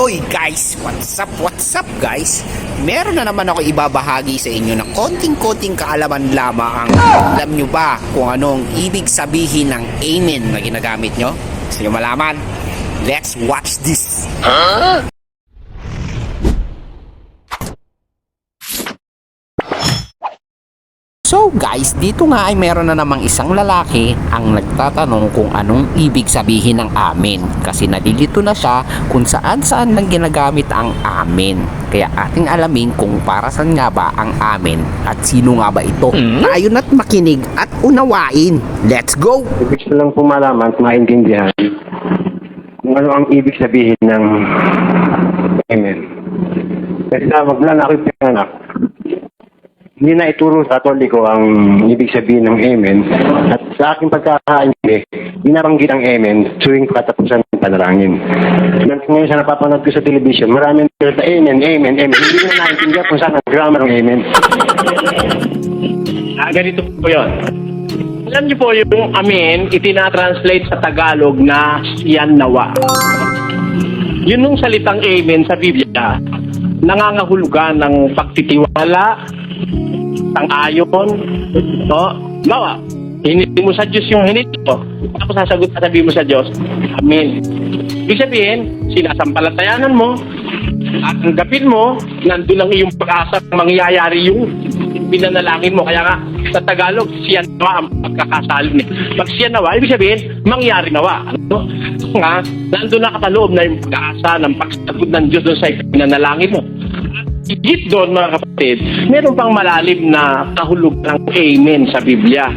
Hoy guys, what's up guys? Meron na naman ako ibabahagi sa inyo na konting-konting kaalaman lamang. Alam nyo ba kung anong ibig sabihin ng amen na ginagamit nyo? Gusto nyo malaman? Let's watch this! So guys, dito nga ay meron na namang isang lalaki ang nagtatanong kung anong ibig sabihin ng amen. Kasi nalilito na siya kung saan lang ginagamit ang amen. Kaya ating alamin kung para saan nga ba ang amen at sino nga ba ito. Tayo na't makinig at unawain. Let's go! Ibig ko lang po malaman at maintindihan kung ano ang ibig sabihin ng amen. Kasi tawag lang ako yung pinganak. Hindi na ituro sa Katoliko ang ibig sabihin ng amen. At sa aking pagkakaintindi, binabanggit ang amen tuwing katapusan ng panalangin. Ngayon sa napapanood ko sa television, maraming sa amen. Hindi ko na naintindihan kung saan ang grammar ng amen. Ganito po yun. Alam niyo po yung amen, itinatranslate sa Tagalog na siyan nawa. Yun nung salitang amen sa Biblia, nangangahulugan ng pagtitiwala, sang-ayon, no? Bawa, hinili mo sa Diyos yung hinili mo, tapos sasabihin mo sa Diyos, amen. Ibig sabihin, sinasampalatayanan mo, at tanggapin mo, nandun ang iyong pag-asa mangyayari yung binanalangin mo. Kaya nga, sa Tagalog, siyan nawa ang pagkakasalin. Pag siyan nawa, ibig sabihin, mangyari nawa. Ano? Nga, nandun na kataloob na yung pag-asa ng pagsagot ng Diyos doon sa binanalangin mo. Higit doon mga kapatid, meron pang malalim na kahulugan ng amen sa Biblia.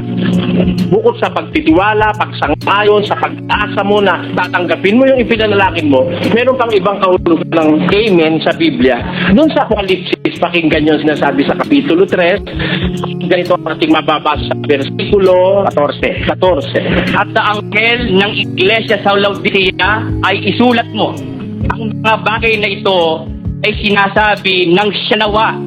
Bukod sa pagtitiwala, pagsang-ayon, sa pag-asa mo na tatanggapin mo yung ipinanalangin mo, meron pang ibang kahulugan ng amen sa Biblia. Doon sa Apokalipsis, pakinggan yung sinasabi sa Kapitulo 3, ganito ang ating mababasa sa versikulo 14. At sa anghel ng iglesia sa Laodicea ay isulat mo, ang mga bagay na ito ay sinasabi ng siyanawa,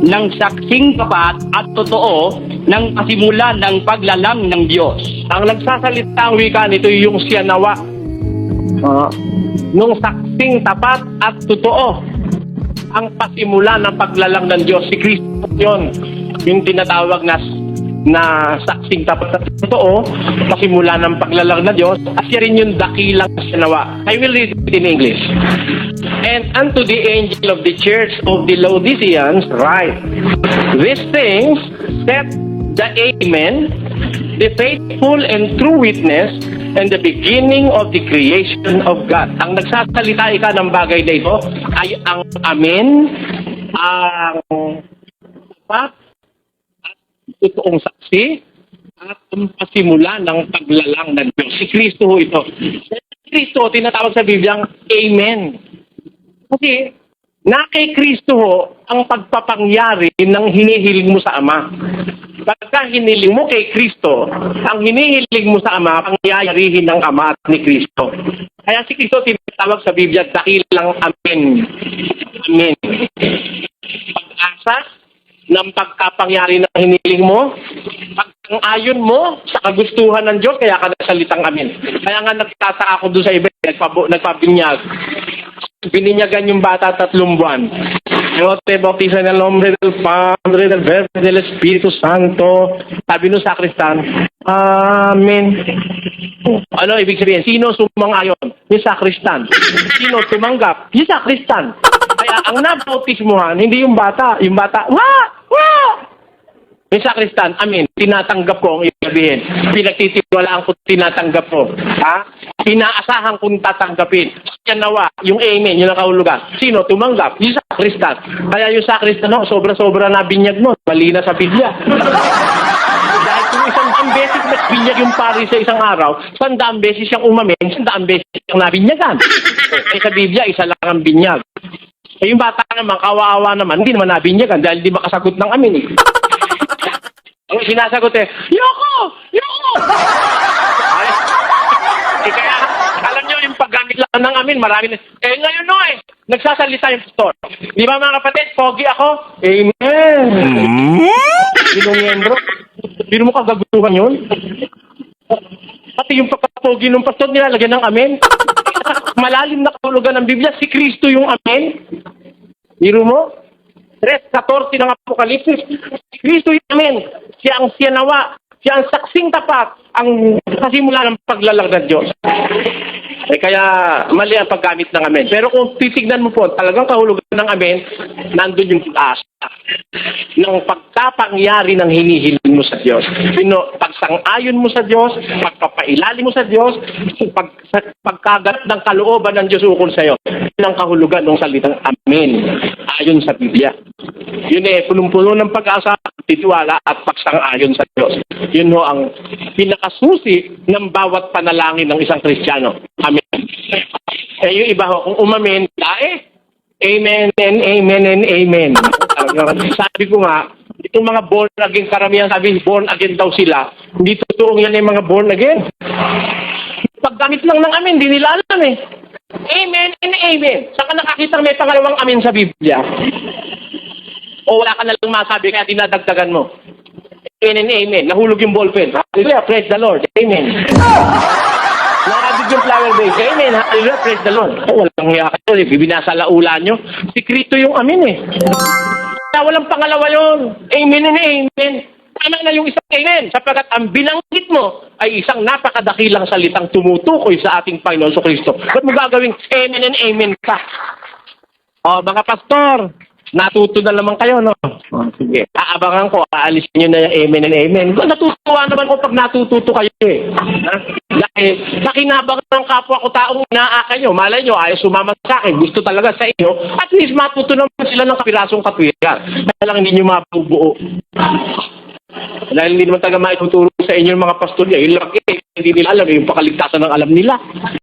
ng saksing tapat at totoo ng pasimula ng paglalang ng Diyos. Ang nagsasalita ang wika nito yung siyanawa. Nung saksing tapat at totoo ang pasimula ng paglalang ng Diyos. Si Kristo yun, yung tinatawag na saksing tapat at totoo, pasimula ng paglalang ng Diyos, at siya rin yung dakilang siyanawa. I will read it in English. And unto the angel of the church of the Laodiceans write, these things said the Amen, the faithful and true witness, and the beginning of the creation of God. Ang nagsasalita ika ng bagay na ito ay ang Amen, ang tapat at totoong saksi, at ang pasimula ng paglalang ng Diyos. Si Kristo ho ito. Si Kristo tinatawag sa Biblia ang Amen. Kasi na kay Kristo ho ang pagpapangyari ng hinihiling mo sa Ama. Pagka hiniling mo kay Kristo, ang hinihiling mo sa Ama, pangyayarihin ng Ama at ni Kristo. Kaya si Kristo tinatawag sa Biblia dakilang Amen. Amen. Pag-asa ng pagkapangyari ng hiniling mo, pag-ayon mo sa kagustuhan ng Diyos, kaya ka nagsalitang Amen. Kaya nga nagtataka ako doon sa iba, nagpabinyag. Bininyagan yung bata 3 buwan. Yo te bautizo en el nombre del Padre, del Verbo, del Espíritu Santo. Sabi nung sakristan, Amen. Ano ibig sabihin? Sino sumang-ayon? Yung sakristan. Sino tumanggap? Yung sakristan. Kaya ang nabautismuhan, hindi yung bata. Yung bata, wah! Yung sakristan, amen, tinatanggap ko ang ibig sabihin. Pinagtitiwalaan ko, tinatanggap ko. Ha? Pinaasahan kong tatanggapin. Yan nawa, yung amen, yung nakahulugan. Sino tumanggap? Yung sakristan. Kaya yung sakristan, no, sobra-sobra na binyag mo. Mali na sa Biblia. Dahil kung 100 beses nagbinyag yung pari sa isang araw, 100 beses siyang umamin, 100 beses siyang nabinyagan. Eh sa Biblia, isa lang ang binyag. Eh yung bata naman, kawawa naman, hindi naman nabinyagan dahil hindi makasagot ng amin eh. Ang sinasagot eh, Yoko! Ay, kaya, alam nyo yung paggamit lang ng amin, marami na. Eh ngayon no nagsasalita yung pastor. Di ba mga kapatid, pogi ako? Amen! Binong Bino mo kagagutuhan yun? Pati yung pagkapogi ng pastor, nilalagyan ng amen. Malalim na kahulugan ng Biblia, si Kristo yung amen. Biro mo? 3:14 ng Apokalipsis. Si Kristo yung amen. Siya ang siyanawa. Siya ang saksing tapat. Ang kasimula ng paglalang ng Diyos. Kaya mali ang paggamit ng amen. Pero kung titignan mo po, talagang kahulugan ng amen, nandun yung pag-asa ng pagkapangyari ng hinihiling mo sa Diyos. Pagsang-ayon mo sa Diyos, pagpapailalim mo sa Diyos, pagkagat ng kalooban ng Diyos ukol sa iyo. Yun ang kahulugan ng salitang amen, ayon sa Biblia. Yun punong-puno ng pag-asa, titiwala at pagsang-ayon sa Diyos. Yun ang pinakasusi ng bawat panalangin ng isang Kristiyano. Amen. Yung iba kung umamen, amen and amen and amen. Sabi ko nga, itong mga born again, karamihan sabi born again daw sila. Hindi totoong yan yung mga born again. Paggamit lang ng amen, di nila alam Amen and amen. Saan ka nakakita may pangalawang amen sa Biblia? O wala ka na lang masabi kaya dinadagdagan mo? Amen and amen. Nahulog yung ballpen. Hallelujah, praise the Lord. Amen. Nakabig yung flower base. Amen. Hallelujah, praise the Lord. Walang hiya kayo. Bibinasa laulan nyo. Si Kristo yung amen Kaya walang pangalawa yun. Amen and amen. Tama na yung isang amen. Sapagkat ang binanggit mo ay isang napakadakilang salitang tumutukoy sa ating Panginoon sa Kristo. Ba't mo gagawing amen and amen ka? Mga pastor, natuto na naman kayo, no? Sige. Aabangan ko, aalisin nyo na yung amen and amen. Natutuwa naman ko pag natututo kayo Dahil nakinabangan ng kapwa ko taong inaakay nyo. Malay nyo, ayaw sumama sa akin. Gusto talaga sa inyo. At least matuto naman sila ng kapirasong katwiran. Dahil lang hindi nyo mabubuo. Dahil hindi naman talaga maituturo sa inyo yung mga pastor niya. Yung laki, hindi nila alam. Yung pakaligtasan ng alam nila.